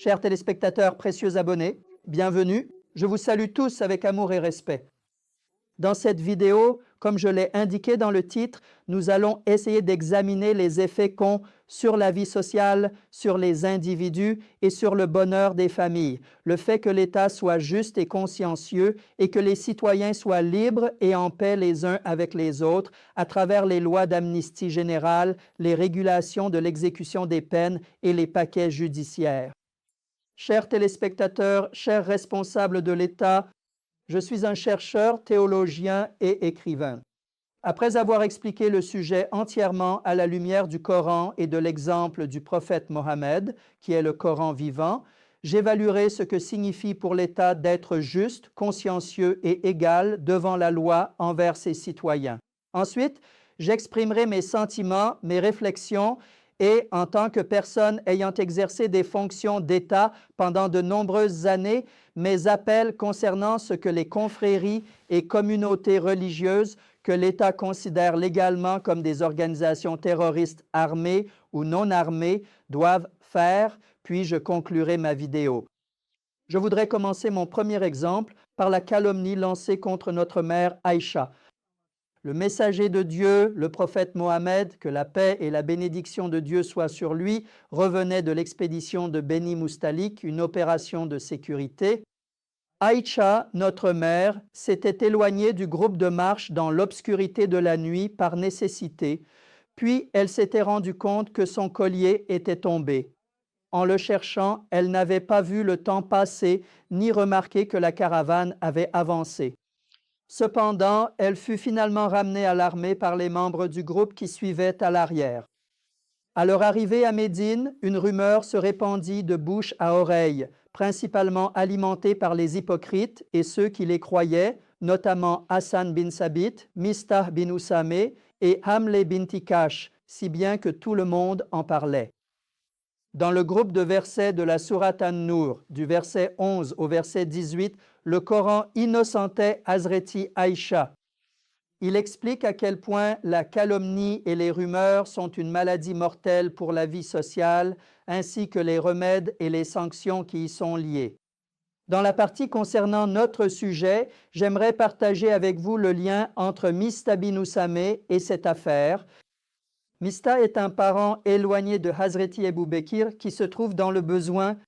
Chers téléspectateurs, précieux abonnés, bienvenue. Je vous salue tous avec amour et respect. Dans cette vidéo, comme je l'ai indiqué dans le titre, nous allons essayer d'examiner les effets qu'ont sur la vie sociale, sur les individus et sur le bonheur des familles. Le fait que l'État soit juste et consciencieux et que les citoyens soient libres et en paix les uns avec les autres à travers les lois d'amnistie générale, les régulations de l'exécution des peines et les paquets judiciaires. Chers téléspectateurs, chers responsables de l'État, je suis un chercheur, théologien et écrivain. Après avoir expliqué le sujet entièrement à la lumière du Coran et de l'exemple du prophète Mohammed, qui est le Coran vivant, j'évaluerai ce que signifie pour l'État d'être juste, consciencieux et égal devant la loi envers ses citoyens. Ensuite, j'exprimerai mes sentiments, mes réflexions et, en tant que personne ayant exercé des fonctions d'État pendant de nombreuses années, mes appels concernant ce que les confréries et communautés religieuses que l'État considère légalement comme des organisations terroristes armées ou non armées doivent faire, puis je conclurai ma vidéo. Je voudrais commencer mon premier exemple par la calomnie lancée contre notre mère Aïcha. Le messager de Dieu, le prophète Mohammed, que la paix et la bénédiction de Dieu soient sur lui, revenait de l'expédition de Beni Moustalik, une opération de sécurité. Aïcha, notre mère, s'était éloignée du groupe de marche dans l'obscurité de la nuit par nécessité, puis elle s'était rendue compte que son collier était tombé. En le cherchant, elle n'avait pas vu le temps passer ni remarqué que la caravane avait avancé. Cependant, elle fut finalement ramenée à l'armée par les membres du groupe qui suivaient à l'arrière. À leur arrivée à Médine, une rumeur se répandit de bouche à oreille, principalement alimentée par les hypocrites et ceux qui les croyaient, notamment Hassan bin Sabit, Mistah bin Usameh et Hamle binti Kash, si bien que tout le monde en parlait. Dans le groupe de versets de la sourate An-Nur, du verset 11 au verset 18, le Coran innocentait Hazreti Aïcha. Il explique à quel point la calomnie et les rumeurs sont une maladie mortelle pour la vie sociale, ainsi que les remèdes et les sanctions qui y sont liés. Dans la partie concernant notre sujet, j'aimerais partager avec vous le lien entre Mistah bin Usameh et cette affaire. Mistah est un parent éloigné de Hazreti Ebou Bekir qui se trouve dans le besoin.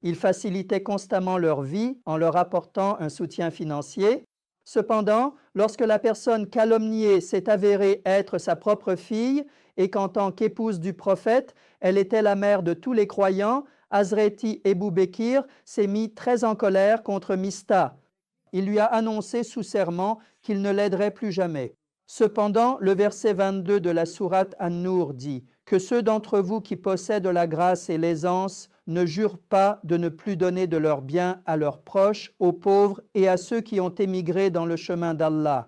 Il facilitait constamment leur vie en leur apportant un soutien financier. Cependant, lorsque la personne calomniée s'est avérée être sa propre fille et qu'en tant qu'épouse du prophète, elle était la mère de tous les croyants, Hazreti Ebou Bekir s'est mis très en colère contre Mistah. Il lui a annoncé sous serment qu'il ne l'aiderait plus jamais. Cependant, le verset 22 de la sourate An-Nur dit « Que ceux d'entre vous qui possèdent la grâce et l'aisance ne jurent pas de ne plus donner de leurs biens à leurs proches, aux pauvres et à ceux qui ont émigré dans le chemin d'Allah.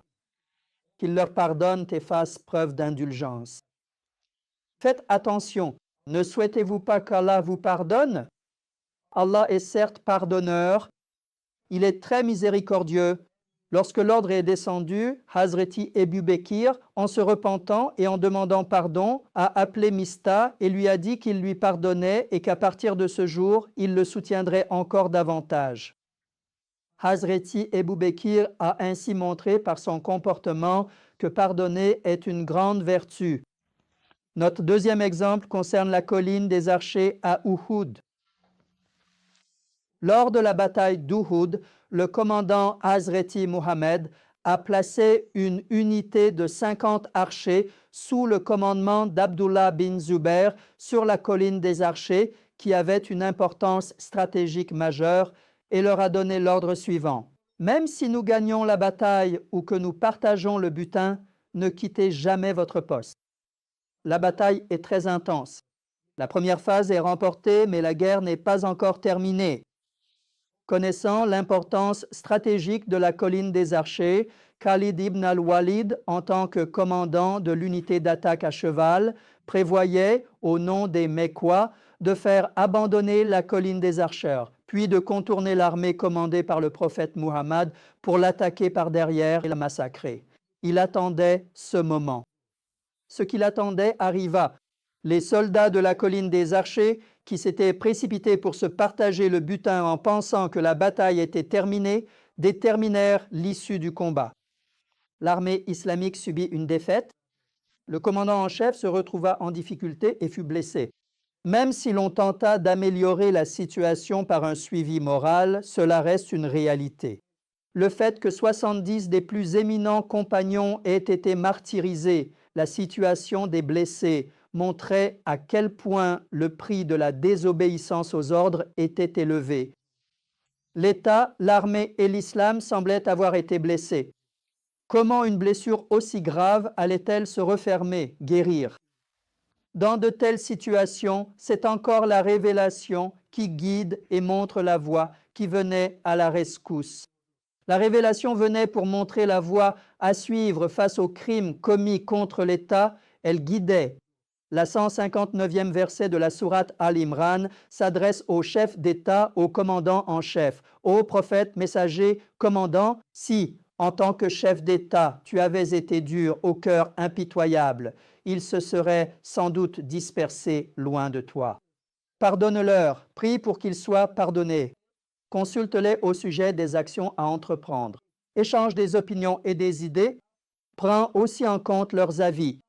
Qu'il leur pardonne et fasse preuve d'indulgence. » Faites attention, ne souhaitez-vous pas qu'Allah vous pardonne? Allah est certes pardonneur, il est très miséricordieux. Lorsque l'ordre est descendu, Hazreti Ebou Bekir, en se repentant et en demandant pardon, a appelé Mistah et lui a dit qu'il lui pardonnait et qu'à partir de ce jour, il le soutiendrait encore davantage. Hazreti Ebou Bekir a ainsi montré par son comportement que pardonner est une grande vertu. Notre deuxième exemple concerne la colline des archers à Uhud. Lors de la bataille d'Uhud, le commandant Hazreti Mohammed a placé une unité de 50 archers sous le commandement d'Abdullah bin Zubair sur la colline des archers qui avait une importance stratégique majeure et leur a donné l'ordre suivant. Même si nous gagnons la bataille ou que nous partageons le butin, ne quittez jamais votre poste. La bataille est très intense. La première phase est remportée, mais la guerre n'est pas encore terminée. Connaissant l'importance stratégique de la colline des archers, Khalid ibn al-Walid, en tant que commandant de l'unité d'attaque à cheval, prévoyait, au nom des Mécois, de faire abandonner la colline des archers, puis de contourner l'armée commandée par le prophète Muhammad pour l'attaquer par derrière et la massacrer. Il attendait ce moment. Ce qu'il attendait arriva. Les soldats de la colline des archers, qui s'étaient précipités pour se partager le butin en pensant que la bataille était terminée, déterminèrent l'issue du combat. L'armée islamique subit une défaite. Le commandant en chef se retrouva en difficulté et fut blessé. Même si l'on tenta d'améliorer la situation par un suivi moral, cela reste une réalité. Le fait que 70 des plus éminents compagnons aient été martyrisés, la situation des blessés, montrait à quel point le prix de la désobéissance aux ordres était élevé. L'État, l'armée et l'islam semblaient avoir été blessés. Comment une blessure aussi grave allait-elle se refermer, guérir? Dans de telles situations, c'est encore la révélation qui guide et montre la voie qui venait à la rescousse. La révélation venait pour montrer la voie à suivre face aux crimes commis contre l'État. Elle guidait. La 159e verset de la sourate Al-Imran s'adresse au chef d'État, au commandant en chef, au prophète, messager, commandant, si, en tant que chef d'État, tu avais été dur, au cœur impitoyable, ils se seraient sans doute dispersés loin de toi. Pardonne-leur, prie pour qu'ils soient pardonnés. Consulte-les au sujet des actions à entreprendre. Échange des opinions et des idées. Prends aussi en compte leurs avis.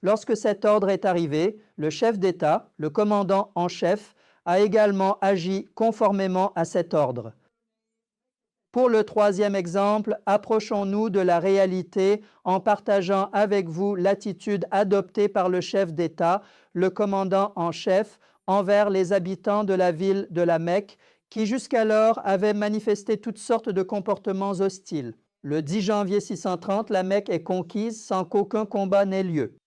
Lorsque cet ordre est arrivé, le chef d'État, le commandant en chef, a également agi conformément à cet ordre. Pour le troisième exemple, approchons-nous de la réalité en partageant avec vous l'attitude adoptée par le chef d'État, le commandant en chef, envers les habitants de la ville de la Mecque, qui jusqu'alors avaient manifesté toutes sortes de comportements hostiles. Le 10 janvier 630, la Mecque est conquise sans qu'aucun combat n'ait lieu.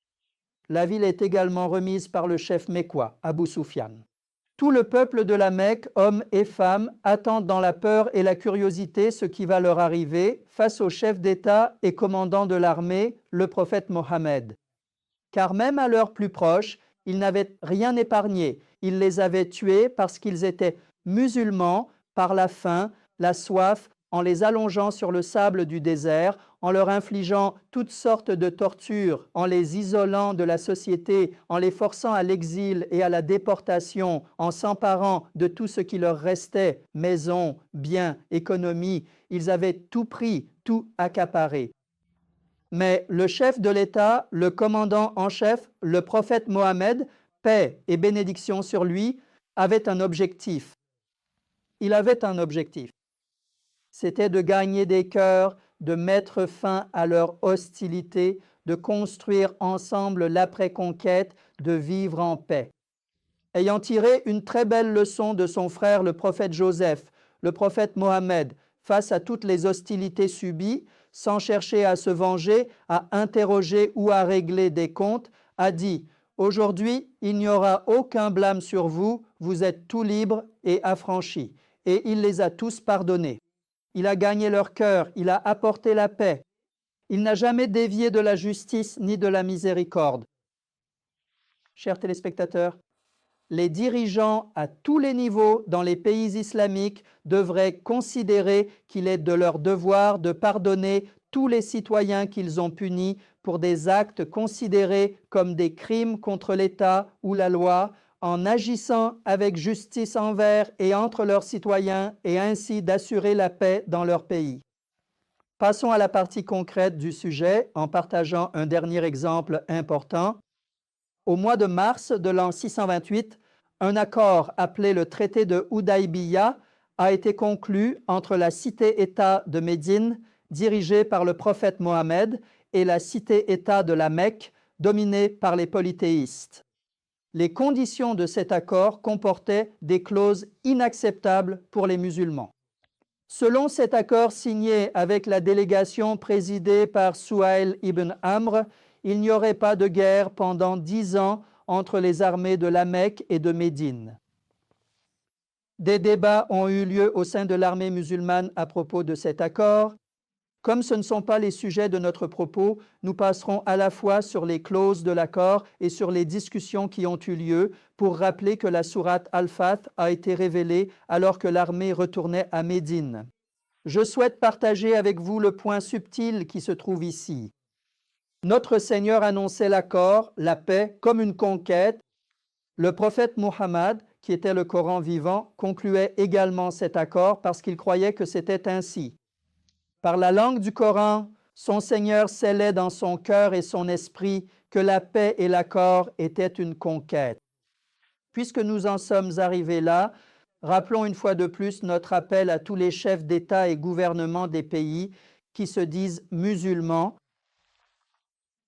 La ville est également remise par le chef mécois, Abu Sufyan. Tout le peuple de la Mecque, hommes et femmes, attendent dans la peur et la curiosité ce qui va leur arriver face au chef d'État et commandant de l'armée, le prophète Mohammed. Car même à leurs plus proches, ils n'avaient rien épargné. Ils les avaient tués parce qu'ils étaient musulmans par la faim, la soif, en les allongeant sur le sable du désert, en leur infligeant toutes sortes de tortures, en les isolant de la société, en les forçant à l'exil et à la déportation, en s'emparant de tout ce qui leur restait, maison, biens, économie. Ils avaient tout pris, tout accaparé. Mais le chef de l'État, le commandant en chef, le prophète Mohammed, paix et bénédiction sur lui, avait un objectif. Il avait un objectif. C'était de gagner des cœurs, de mettre fin à leur hostilité, de construire ensemble l'après-conquête, de vivre en paix. Ayant tiré une très belle leçon de son frère le prophète Joseph, le prophète Mohammed, face à toutes les hostilités subies, sans chercher à se venger, à interroger ou à régler des comptes, a dit « Aujourd'hui, il n'y aura aucun blâme sur vous, vous êtes tout libres et affranchis. » Et il les a tous pardonnés. Il a gagné leur cœur, il a apporté la paix. Il n'a jamais dévié de la justice ni de la miséricorde. Chers téléspectateurs, les dirigeants à tous les niveaux dans les pays islamiques devraient considérer qu'il est de leur devoir de pardonner tous les citoyens qu'ils ont punis pour des actes considérés comme des crimes contre l'État ou la loi, en agissant avec justice envers et entre leurs citoyens et ainsi d'assurer la paix dans leur pays. Passons à la partie concrète du sujet en partageant un dernier exemple important. Au mois de mars de l'an 628, un accord appelé le traité de Hudaybiya a été conclu entre la cité-État de Médine, dirigée par le prophète Mohammed, et la cité-État de la Mecque, dominée par les polythéistes. Les conditions de cet accord comportaient des clauses inacceptables pour les musulmans. Selon cet accord signé avec la délégation présidée par Suhail ibn Amr, il n'y aurait pas de guerre pendant 10 ans entre les armées de la Mecque et de Médine. Des débats ont eu lieu au sein de l'armée musulmane à propos de cet accord. Comme ce ne sont pas les sujets de notre propos, nous passerons à la fois sur les clauses de l'accord et sur les discussions qui ont eu lieu pour rappeler que la sourate Al-Fath a été révélée alors que l'armée retournait à Médine. Je souhaite partager avec vous le point subtil qui se trouve ici. Notre Seigneur annonçait l'accord, la paix, comme une conquête, Le prophète Muhammad, qui était le Coran vivant, concluait également cet accord parce qu'il croyait que c'était ainsi. Par la langue du Coran, son Seigneur scellait dans son cœur et son esprit que la paix et l'accord étaient une conquête. Puisque nous en sommes arrivés là, rappelons une fois de plus notre appel à tous les chefs d'État et gouvernements des pays qui se disent musulmans.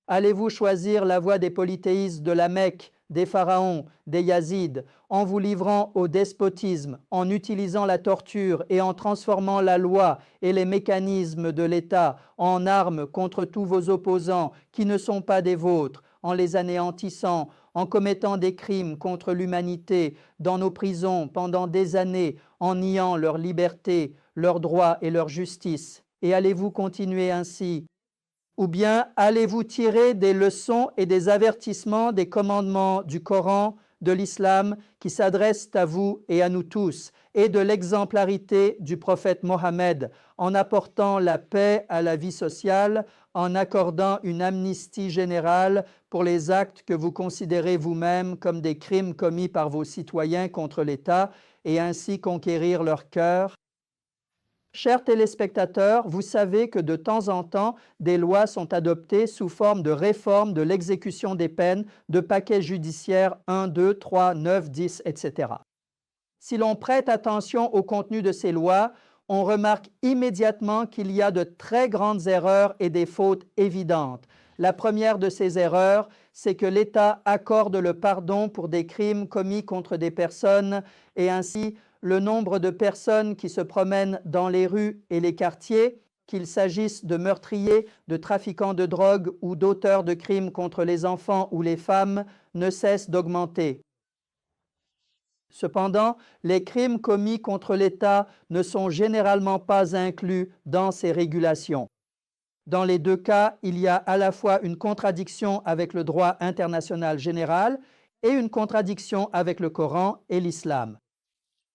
Allez-vous choisir la voie des polythéistes de la Mecque, des pharaons, des Yazides, en vous livrant au despotisme, en utilisant la torture et en transformant la loi et les mécanismes de l'État en armes contre tous vos opposants qui ne sont pas des vôtres, en les anéantissant, en commettant des crimes contre l'humanité dans nos prisons pendant des années, en niant leur liberté, leurs droits et leur justice? Et allez-vous continuer ainsi? Ou bien allez-vous tirer des leçons et des avertissements des commandements du Coran, de l'islam qui s'adressent à vous et à nous tous, et de l'exemplarité du prophète Mohammed en apportant la paix à la vie sociale, en accordant une amnistie générale pour les actes que vous considérez vous-même comme des crimes commis par vos citoyens contre l'État et ainsi conquérir leur cœur? Chers téléspectateurs, vous savez que de temps en temps, des lois sont adoptées sous forme de réforme de l'exécution des peines, de paquets judiciaires 1, 2, 3, 9, 10, etc. Si l'on prête attention au contenu de ces lois, on remarque immédiatement qu'il y a de très grandes erreurs et des fautes évidentes. La première de ces erreurs, c'est que l'État accorde le pardon pour des crimes commis contre des personnes et ainsi le nombre de personnes qui se promènent dans les rues et les quartiers, qu'il s'agisse de meurtriers, de trafiquants de drogue ou d'auteurs de crimes contre les enfants ou les femmes, ne cesse d'augmenter. Cependant, les crimes commis contre l'État ne sont généralement pas inclus dans ces régulations. Dans les deux cas, il y a à la fois une contradiction avec le droit international général et une contradiction avec le Coran et l'islam.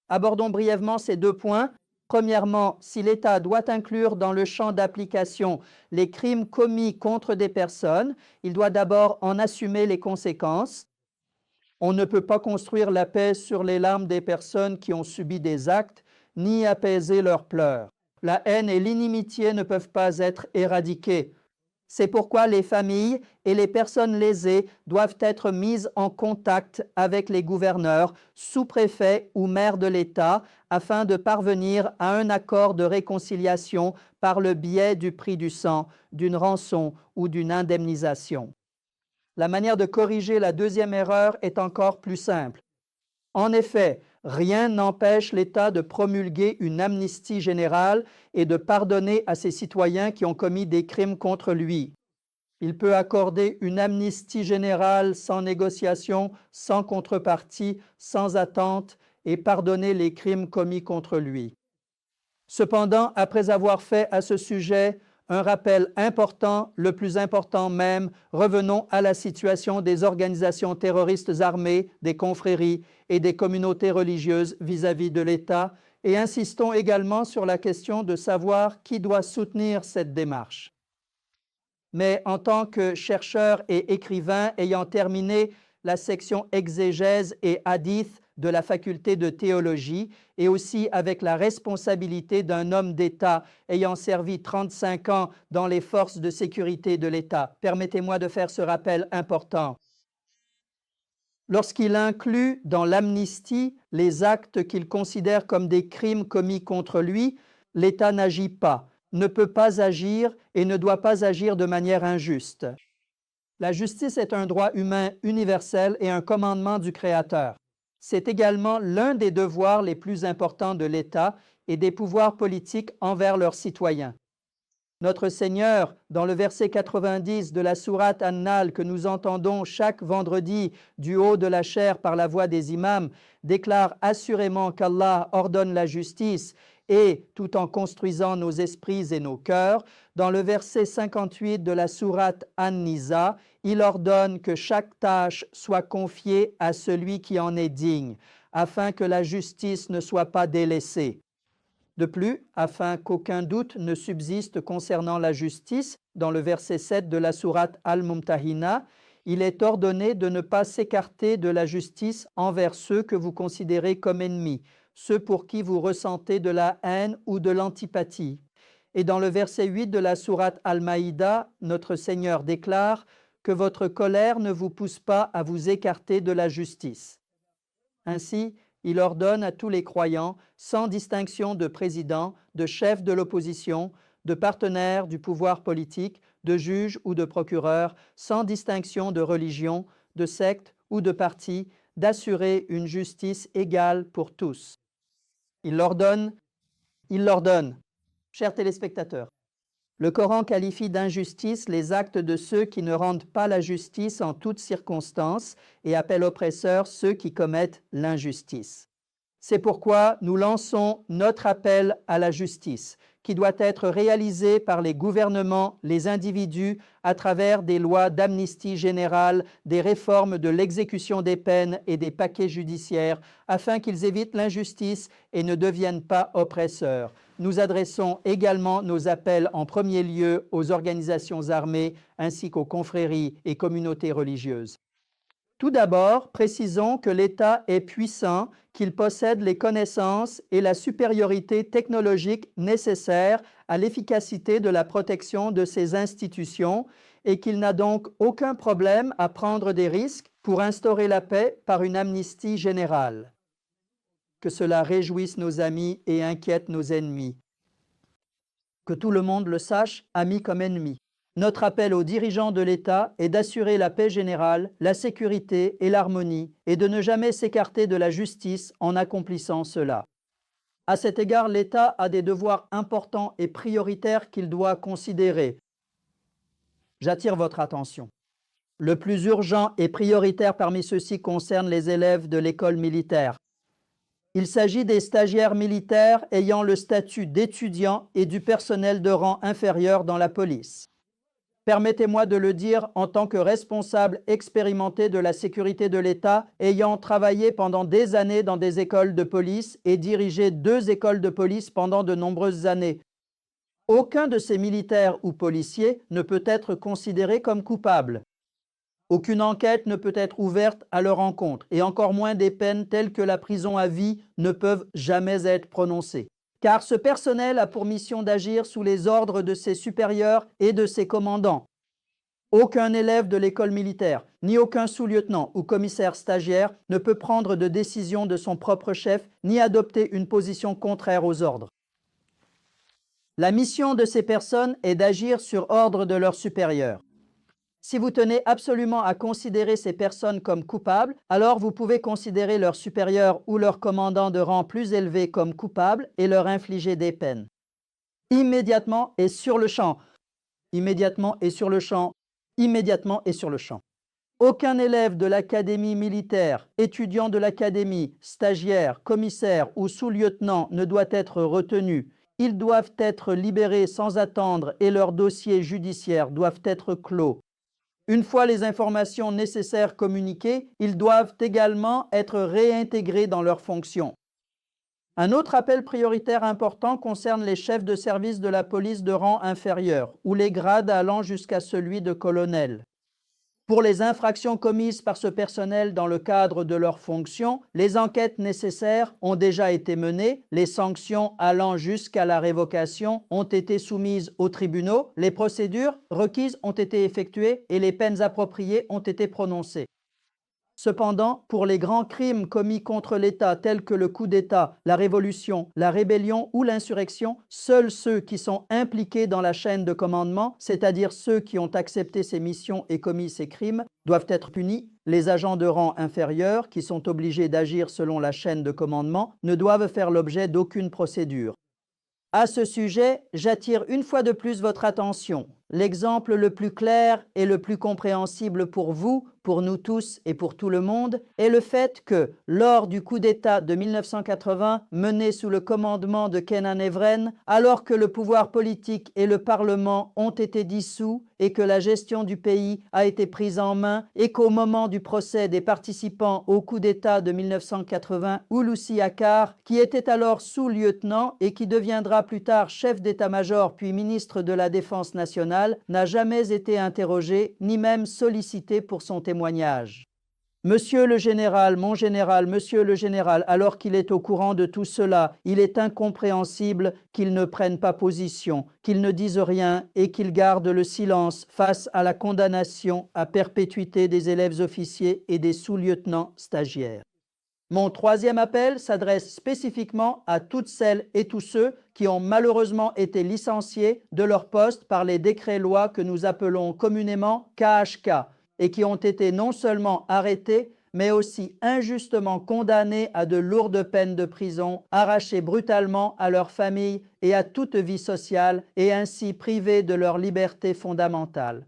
Abordons brièvement ces deux points. Premièrement, si l'État doit inclure dans le champ d'application les crimes commis contre des personnes, il doit d'abord en assumer les conséquences. On ne peut pas construire la paix sur les larmes des personnes qui ont subi des actes, ni apaiser leurs pleurs. La haine et l'inimitié ne peuvent pas être éradiquées. C'est pourquoi les familles et les personnes lésées doivent être mises en contact avec les gouverneurs, sous-préfets ou maires de l'État afin de parvenir à un accord de réconciliation par le biais du prix du sang, d'une rançon ou d'une indemnisation. La manière de corriger la deuxième erreur est encore plus simple. En effet, rien n'empêche l'État de promulguer une amnistie générale et de pardonner à ses citoyens qui ont commis des crimes contre lui. Il peut accorder une amnistie générale sans négociation, sans contrepartie, sans attente et pardonner les crimes commis contre lui. Cependant, après avoir fait à ce sujet un rappel important, le plus important même, revenons à la situation des organisations terroristes armées, des confréries et des communautés religieuses vis-à-vis de l'État et insistons également sur la question de savoir qui doit soutenir cette démarche. Mais en tant que chercheur et écrivain ayant terminé la section exégèse et hadith de la faculté de théologie et aussi avec la responsabilité d'un homme d'État ayant servi 35 ans dans les forces de sécurité de l'État. Permettez-moi de faire ce rappel important. Lorsqu'il inclut dans l'amnistie les actes qu'il considère comme des crimes commis contre lui, l'État n'agit pas, ne peut pas agir et ne doit pas agir de manière injuste. La justice est un droit humain universel et un commandement du Créateur. C'est également l'un des devoirs les plus importants de l'État et des pouvoirs politiques envers leurs citoyens. Notre Seigneur, dans le verset 90 de la sourate An-Nahl que nous entendons chaque vendredi du haut de la chaire par la voix des imams, déclare assurément qu'Allah ordonne la justice et, tout en construisant nos esprits et nos cœurs, dans le verset 58 de la sourate An-Nisa, il ordonne que chaque tâche soit confiée à celui qui en est digne, afin que la justice ne soit pas délaissée. De plus, afin qu'aucun doute ne subsiste concernant la justice, dans le verset 7 de la sourate Al-Mumtahina, il est ordonné de ne pas s'écarter de la justice envers ceux que vous considérez comme ennemis, ceux pour qui vous ressentez de la haine ou de l'antipathie. Et dans le verset 8 de la sourate Al-Maïda, notre Seigneur déclare que votre colère ne vous pousse pas à vous écarter de la justice. Ainsi, il ordonne à tous les croyants, sans distinction de président, de chef de l'opposition, de partenaires du pouvoir politique, de juges ou de procureurs, sans distinction de religion, de secte ou de parti, d'assurer une justice égale pour tous. Il l'ordonne. Chers téléspectateurs, le Coran qualifie d'injustice les actes de ceux qui ne rendent pas la justice en toutes circonstances et appelle oppresseurs ceux qui commettent l'injustice. C'est pourquoi nous lançons notre appel à la justice, qui doit être réalisé par les gouvernements, les individus, à travers des lois d'amnistie générale, des réformes de l'exécution des peines et des paquets judiciaires, afin qu'ils évitent l'injustice et ne deviennent pas oppresseurs. Nous adressons également nos appels en premier lieu aux organisations armées ainsi qu'aux confréries et communautés religieuses. Tout d'abord, précisons que l'État est puissant, qu'il possède les connaissances et la supériorité technologique nécessaires à l'efficacité de la protection de ses institutions et qu'il n'a donc aucun problème à prendre des risques pour instaurer la paix par une amnistie générale. Que cela réjouisse nos amis et inquiète nos ennemis. Que tout le monde le sache, amis comme ennemis. Notre appel aux dirigeants de l'État est d'assurer la paix générale, la sécurité et l'harmonie et de ne jamais s'écarter de la justice en accomplissant cela. À cet égard, l'État a des devoirs importants et prioritaires qu'il doit considérer. J'attire votre attention. Le plus urgent et prioritaire parmi ceux-ci concerne les élèves de l'école militaire. Il s'agit des stagiaires militaires ayant le statut d'étudiants et du personnel de rang inférieur dans la police. Permettez-moi de le dire en tant que responsable expérimenté de la sécurité de l'État, ayant travaillé pendant des années dans des écoles de police et dirigé 2 écoles de police pendant de nombreuses années. Aucun de ces militaires ou policiers ne peut être considéré comme coupable. Aucune enquête ne peut être ouverte à leur encontre, et encore moins des peines telles que la prison à vie ne peuvent jamais être prononcées. Car ce personnel a pour mission d'agir sous les ordres de ses supérieurs et de ses commandants. Aucun élève de l'école militaire, ni aucun sous-lieutenant ou commissaire stagiaire ne peut prendre de décision de son propre chef, ni adopter une position contraire aux ordres. La mission de ces personnes est d'agir sur ordre de leurs supérieurs. Si vous tenez absolument à considérer ces personnes comme coupables, alors vous pouvez considérer leurs supérieurs ou leurs commandants de rang plus élevé comme coupables et leur infliger des peines. Immédiatement et sur le champ. Immédiatement et sur le champ. Immédiatement et sur le champ. Aucun élève de l'académie militaire, étudiant de l'académie, stagiaire, commissaire ou sous-lieutenant ne doit être retenu. Ils doivent être libérés sans attendre et leurs dossiers judiciaires doivent être clos. Une fois les informations nécessaires communiquées, ils doivent également être réintégrés dans leurs fonctions. Un autre appel prioritaire important concerne les chefs de service de la police de rang inférieur, ou les grades allant jusqu'à celui de colonel. Pour les infractions commises par ce personnel dans le cadre de leurs fonctions, les enquêtes nécessaires ont déjà été menées, les sanctions allant jusqu'à la révocation ont été soumises aux tribunaux, les procédures requises ont été effectuées et les peines appropriées ont été prononcées. Cependant, pour les grands crimes commis contre l'État tels que le coup d'État, la révolution, la rébellion ou l'insurrection, seuls ceux qui sont impliqués dans la chaîne de commandement, c'est-à-dire ceux qui ont accepté ces missions et commis ces crimes, doivent être punis. Les agents de rang inférieur, qui sont obligés d'agir selon la chaîne de commandement, ne doivent faire l'objet d'aucune procédure. À ce sujet, j'attire une fois de plus votre attention. L'exemple le plus clair et le plus compréhensible pour vous, pour nous tous et pour tout le monde, est le fait que, lors du coup d'État de 1980 mené sous le commandement de Kenan Evren, alors que le pouvoir politique et le Parlement ont été dissous et que la gestion du pays a été prise en main et qu'au moment du procès des participants au coup d'État de 1980, Hulusi Akar, qui était alors sous-lieutenant et qui deviendra plus tard chef d'état-major puis ministre de la Défense nationale, national n'a jamais été interrogé ni même sollicité pour son témoignage. Monsieur le général, mon général, monsieur le général, alors qu'il est au courant de tout cela, il est incompréhensible qu'il ne prenne pas position, qu'il ne dise rien et qu'il garde le silence face à la condamnation à perpétuité des élèves officiers et des sous-lieutenants stagiaires. Mon troisième appel s'adresse spécifiquement à toutes celles et tous ceux qui ont malheureusement été licenciés de leur poste par les décrets-lois que nous appelons communément KHK et qui ont été non seulement arrêtés, mais aussi injustement condamnés à de lourdes peines de prison, arrachés brutalement à leur famille et à toute vie sociale et ainsi privés de leur liberté fondamentale.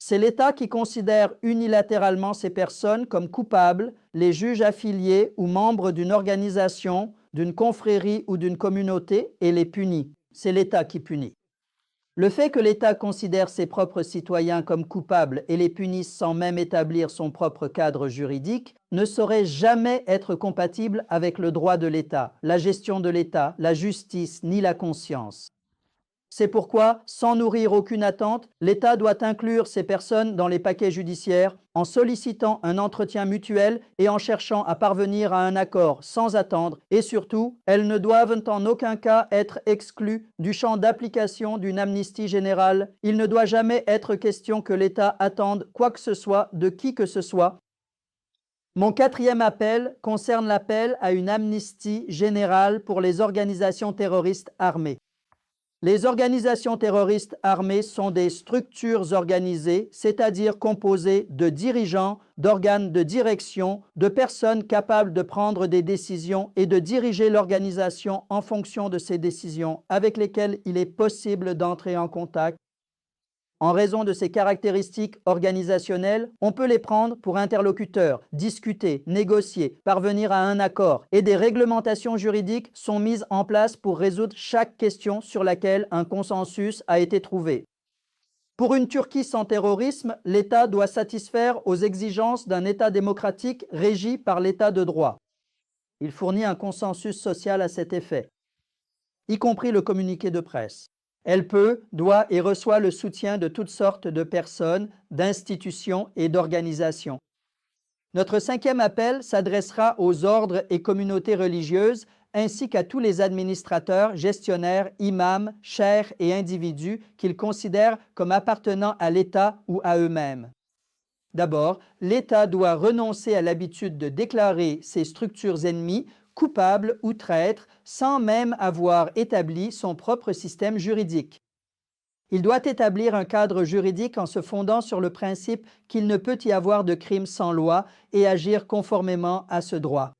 C'est l'État qui considère unilatéralement ces personnes comme coupables, les juge affiliés ou membres d'une organisation, d'une confrérie ou d'une communauté et les punit. C'est l'État qui punit. Le fait que l'État considère ses propres citoyens comme coupables et les punisse sans même établir son propre cadre juridique ne saurait jamais être compatible avec le droit de l'État, la gestion de l'État, la justice ni la conscience. C'est pourquoi, sans nourrir aucune attente, l'État doit inclure ces personnes dans les paquets judiciaires en sollicitant un entretien mutuel et en cherchant à parvenir à un accord sans attendre et surtout, elles ne doivent en aucun cas être exclues du champ d'application d'une amnistie générale. Il ne doit jamais être question que l'État attende quoi que ce soit de qui que ce soit. Mon quatrième appel concerne l'appel à une amnistie générale pour les organisations terroristes armées. Les organisations terroristes armées sont des structures organisées, c'est-à-dire composées de dirigeants, d'organes de direction, de personnes capables de prendre des décisions et de diriger l'organisation en fonction de ces décisions avec lesquelles il est possible d'entrer en contact. En raison de ces caractéristiques organisationnelles, on peut les prendre pour interlocuteurs, discuter, négocier, parvenir à un accord, et des réglementations juridiques sont mises en place pour résoudre chaque question sur laquelle un consensus a été trouvé. Pour une Turquie sans terrorisme, l'État doit satisfaire aux exigences d'un État démocratique régi par l'État de droit. Il fournit un consensus social à cet effet, y compris le communiqué de presse. Elle peut, doit et reçoit le soutien de toutes sortes de personnes, d'institutions et d'organisations. Notre cinquième appel s'adressera aux ordres et communautés religieuses ainsi qu'à tous les administrateurs, gestionnaires, imams, cheikhs et individus qu'ils considèrent comme appartenant à l'État ou à eux-mêmes. D'abord, l'État doit renoncer à l'habitude de déclarer ses structures ennemies coupables ou traîtres sans même avoir établi son propre système juridique. Il doit établir un cadre juridique en se fondant sur le principe qu'il ne peut y avoir de crime sans loi et agir conformément à ce droit.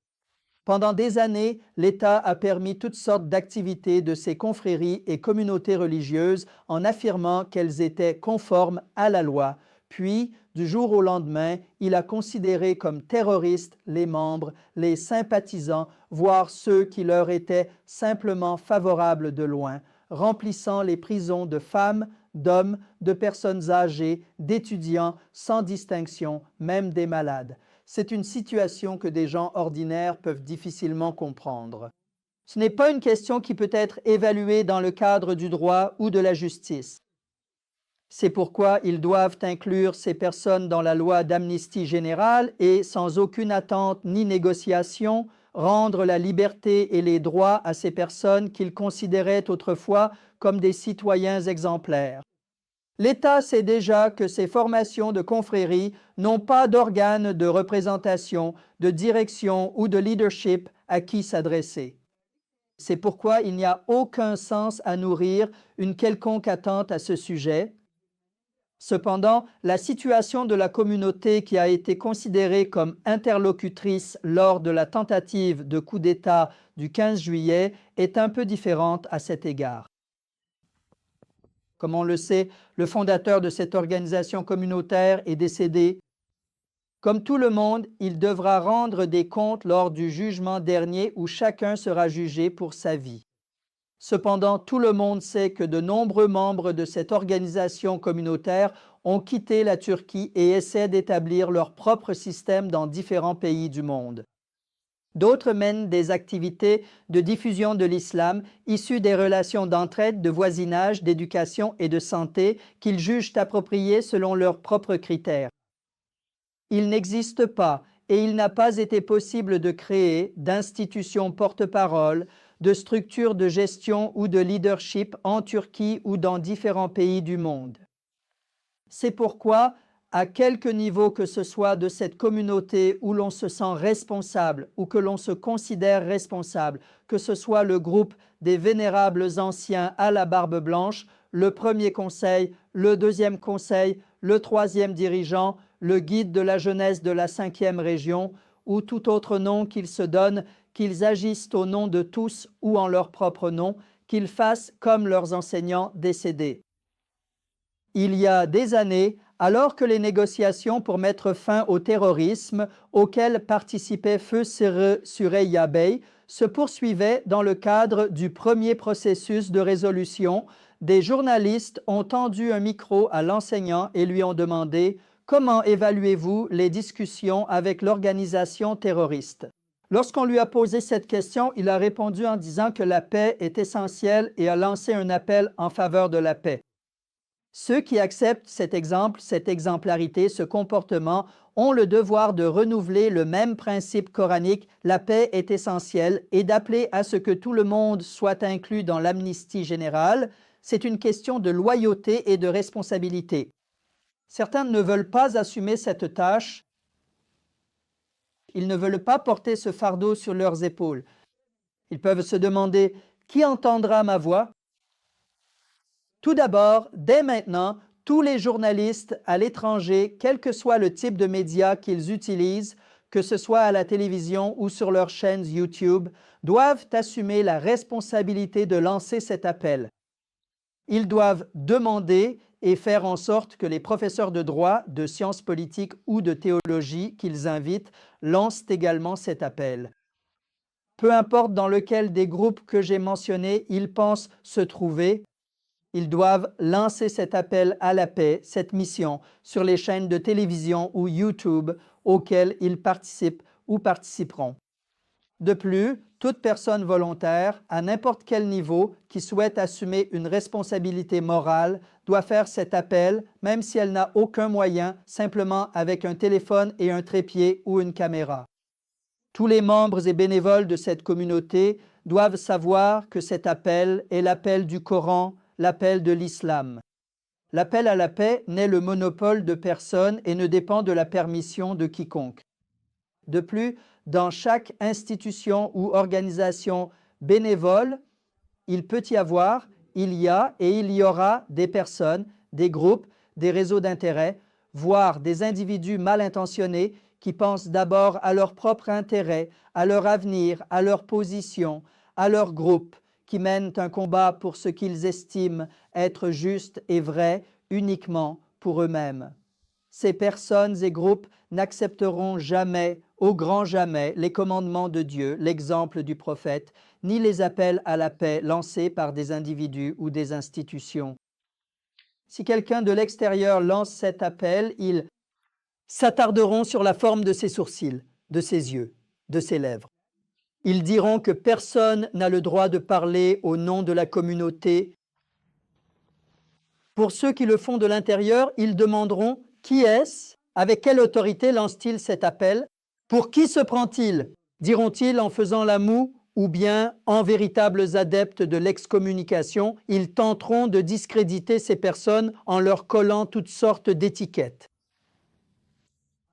Pendant des années, l'État a permis toutes sortes d'activités de ces confréries et communautés religieuses en affirmant qu'elles étaient conformes à la loi. Puis, du jour au lendemain, il a considéré comme terroristes les membres, les sympathisants, voire ceux qui leur étaient simplement favorables de loin, remplissant les prisons de femmes, d'hommes, de personnes âgées, d'étudiants, sans distinction, même des malades. C'est une situation que des gens ordinaires peuvent difficilement comprendre. Ce n'est pas une question qui peut être évaluée dans le cadre du droit ou de la justice. C'est pourquoi ils doivent inclure ces personnes dans la loi d'amnistie générale et, sans aucune attente ni négociation, rendre la liberté et les droits à ces personnes qu'ils considéraient autrefois comme des citoyens exemplaires. L'État sait déjà que ces formations de confréries n'ont pas d'organes de représentation, de direction ou de leadership à qui s'adresser. C'est pourquoi il n'y a aucun sens à nourrir une quelconque attente à ce sujet. Cependant, la situation de la communauté qui a été considérée comme interlocutrice lors de la tentative de coup d'État du 15 juillet est un peu différente à cet égard. Comme on le sait, le fondateur de cette organisation communautaire est décédé. Comme tout le monde, il devra rendre des comptes lors du jugement dernier où chacun sera jugé pour sa vie. Cependant, tout le monde sait que de nombreux membres de cette organisation communautaire ont quitté la Turquie et essaient d'établir leur propre système dans différents pays du monde. D'autres mènent des activités de diffusion de l'islam issues des relations d'entraide, de voisinage, d'éducation et de santé qu'ils jugent appropriées selon leurs propres critères. Il n'existe pas et il n'a pas été possible de créer d'institutions porte-parole, de structures de gestion ou de leadership en Turquie ou dans différents pays du monde. C'est pourquoi, à quelque niveau que ce soit de cette communauté où l'on se sent responsable ou que l'on se considère responsable, que ce soit le groupe des vénérables anciens à la barbe blanche, le premier conseil, le deuxième conseil, le troisième dirigeant, le guide de la jeunesse de la 5e région, ou tout autre nom qu'ils se donnent, qu'ils agissent au nom de tous ou en leur propre nom, qu'ils fassent comme leurs enseignants décédés. Il y a des années, alors que les négociations pour mettre fin au terrorisme auxquelles participait Feu Süreyya Bey se poursuivaient dans le cadre du premier processus de résolution, des journalistes ont tendu un micro à l'enseignant et lui ont demandé « Comment évaluez-vous les discussions avec l'organisation terroriste ?» Lorsqu'on lui a posé cette question, il a répondu en disant que la paix est essentielle et a lancé un appel en faveur de la paix. Ceux qui acceptent cet exemple, cette exemplarité, ce comportement, ont le devoir de renouveler le même principe coranique, la paix est essentielle, et d'appeler à ce que tout le monde soit inclus dans l'amnistie générale. C'est une question de loyauté et de responsabilité. Certains ne veulent pas assumer cette tâche, ils ne veulent pas porter ce fardeau sur leurs épaules. Ils peuvent se demander « Qui entendra ma voix ?» Tout d'abord, dès maintenant, tous les journalistes à l'étranger, quel que soit le type de médias qu'ils utilisent, que ce soit à la télévision ou sur leurs chaînes YouTube, doivent assumer la responsabilité de lancer cet appel. Ils doivent demander et faire en sorte que les professeurs de droit, de sciences politiques ou de théologie qu'ils invitent lancent également cet appel. Peu importe dans lequel des groupes que j'ai mentionnés ils pensent se trouver, ils doivent lancer cet appel à la paix, cette mission, sur les chaînes de télévision ou YouTube auxquelles ils participent ou participeront. De plus, toute personne volontaire, à n'importe quel niveau, qui souhaite assumer une responsabilité morale, doit faire cet appel, même si elle n'a aucun moyen, simplement avec un téléphone et un trépied ou une caméra. Tous les membres et bénévoles de cette communauté doivent savoir que cet appel est l'appel du Coran, l'appel de l'islam. L'appel à la paix n'est le monopole de personne et ne dépend de la permission de quiconque. De plus, dans chaque institution ou organisation bénévole, il peut y avoir, il y a et il y aura des personnes, des groupes, des réseaux d'intérêt, voire des individus mal intentionnés qui pensent d'abord à leur propre intérêt, à leur avenir, à leur position, à leur groupe, qui mènent un combat pour ce qu'ils estiment être juste et vrai uniquement pour eux-mêmes. Ces personnes et groupes n'accepteront jamais, au grand jamais, les commandements de Dieu, l'exemple du prophète, ni les appels à la paix lancés par des individus ou des institutions. Si quelqu'un de l'extérieur lance cet appel, ils s'attarderont sur la forme de ses sourcils, de ses yeux, de ses lèvres. Ils diront que personne n'a le droit de parler au nom de la communauté. Pour ceux qui le font de l'intérieur, ils demanderont « Qui est-ce ? Avec quelle autorité lance-t-il cet appel ? Pour qui se prend-il » diront-ils en faisant la moue, ou bien, en véritables adeptes de l'excommunication, ils tenteront de discréditer ces personnes en leur collant toutes sortes d'étiquettes.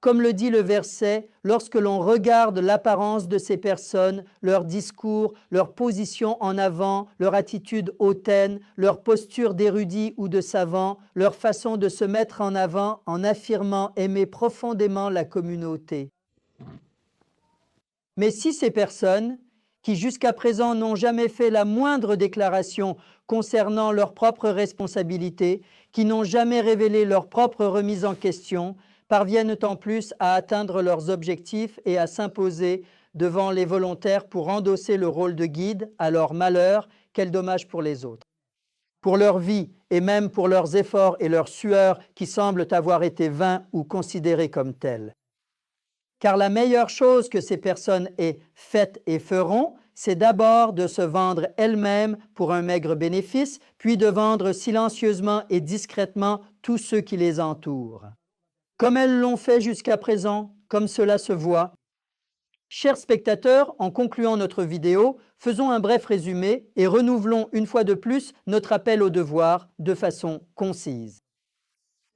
Comme le dit le verset, lorsque l'on regarde l'apparence de ces personnes, leur discours, leur position en avant, leur attitude hautaine, leur posture d'érudit ou de savant, leur façon de se mettre en avant en affirmant aimer profondément la communauté. Mais si ces personnes, qui jusqu'à présent n'ont jamais fait la moindre déclaration concernant leurs propres responsabilités, qui n'ont jamais révélé leur propre remise en question, parviennent en plus à atteindre leurs objectifs et à s'imposer devant les volontaires pour endosser le rôle de guide, à leur malheur, quel dommage pour les autres. Pour leur vie et même pour leurs efforts et leurs sueurs qui semblent avoir été vains ou considérés comme tels. Car la meilleure chose que ces personnes aient faite et feront, c'est d'abord de se vendre elles-mêmes pour un maigre bénéfice, puis de vendre silencieusement et discrètement tous ceux qui les entourent. Comme elles l'ont fait jusqu'à présent, comme cela se voit. Chers spectateurs, en concluant notre vidéo, faisons un bref résumé et renouvelons une fois de plus notre appel au devoir de façon concise.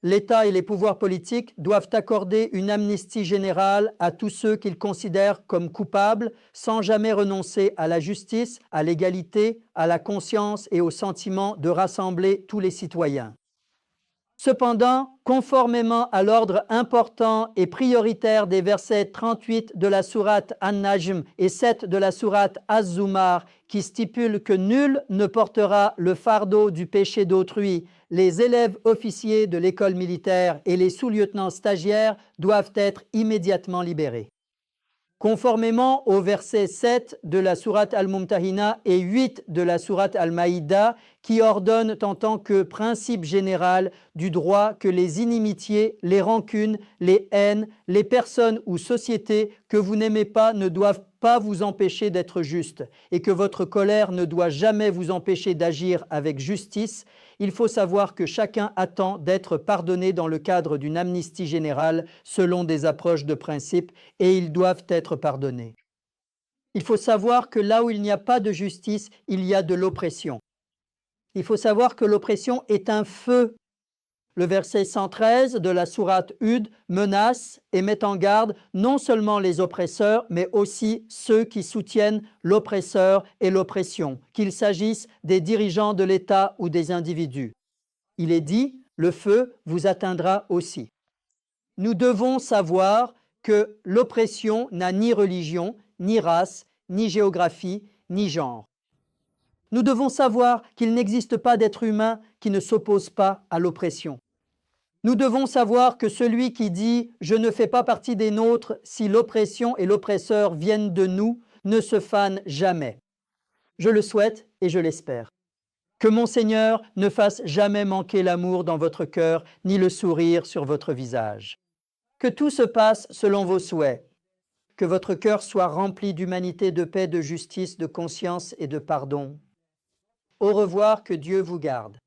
L'État et les pouvoirs politiques doivent accorder une amnistie générale à tous ceux qu'ils considèrent comme coupables, sans jamais renoncer à la justice, à l'égalité, à la conscience et au sentiment de rassembler tous les citoyens. Cependant, conformément à l'ordre important et prioritaire des versets 38 de la sourate An-Najm et 7 de la sourate Az-Zumar, qui stipule que nul ne portera le fardeau du péché d'autrui, les élèves officiers de l'école militaire et les sous-lieutenants stagiaires doivent être immédiatement libérés. Conformément au verset 7 de la sourate Al-Mumtahina et 8 de la sourate Al-Maïda, qui ordonnent en tant que principe général du droit que les inimitiés, les rancunes, les haines, les personnes ou sociétés que vous n'aimez pas ne doivent pas vous empêcher d'être juste et que votre colère ne doit jamais vous empêcher d'agir avec justice, il faut savoir que chacun attend d'être pardonné dans le cadre d'une amnistie générale selon des approches de principe et ils doivent être pardonnés. Il faut savoir que là où il n'y a pas de justice, il y a de l'oppression. Il faut savoir que l'oppression est un feu. Le verset 113 de la sourate Hud menace et met en garde non seulement les oppresseurs, mais aussi ceux qui soutiennent l'oppresseur et l'oppression, qu'il s'agisse des dirigeants de l'État ou des individus. Il est dit, le feu vous atteindra aussi. Nous devons savoir que l'oppression n'a ni religion, ni race, ni géographie, ni genre. Nous devons savoir qu'il n'existe pas d'être humain qui ne s'oppose pas à l'oppression. Nous devons savoir que celui qui dit « je ne fais pas partie des nôtres si l'oppression et l'oppresseur viennent de nous » ne se fane jamais. Je le souhaite et je l'espère. Que mon Seigneur ne fasse jamais manquer l'amour dans votre cœur ni le sourire sur votre visage. Que tout se passe selon vos souhaits. Que votre cœur soit rempli d'humanité, de paix, de justice, de conscience et de pardon. Au revoir, que Dieu vous garde.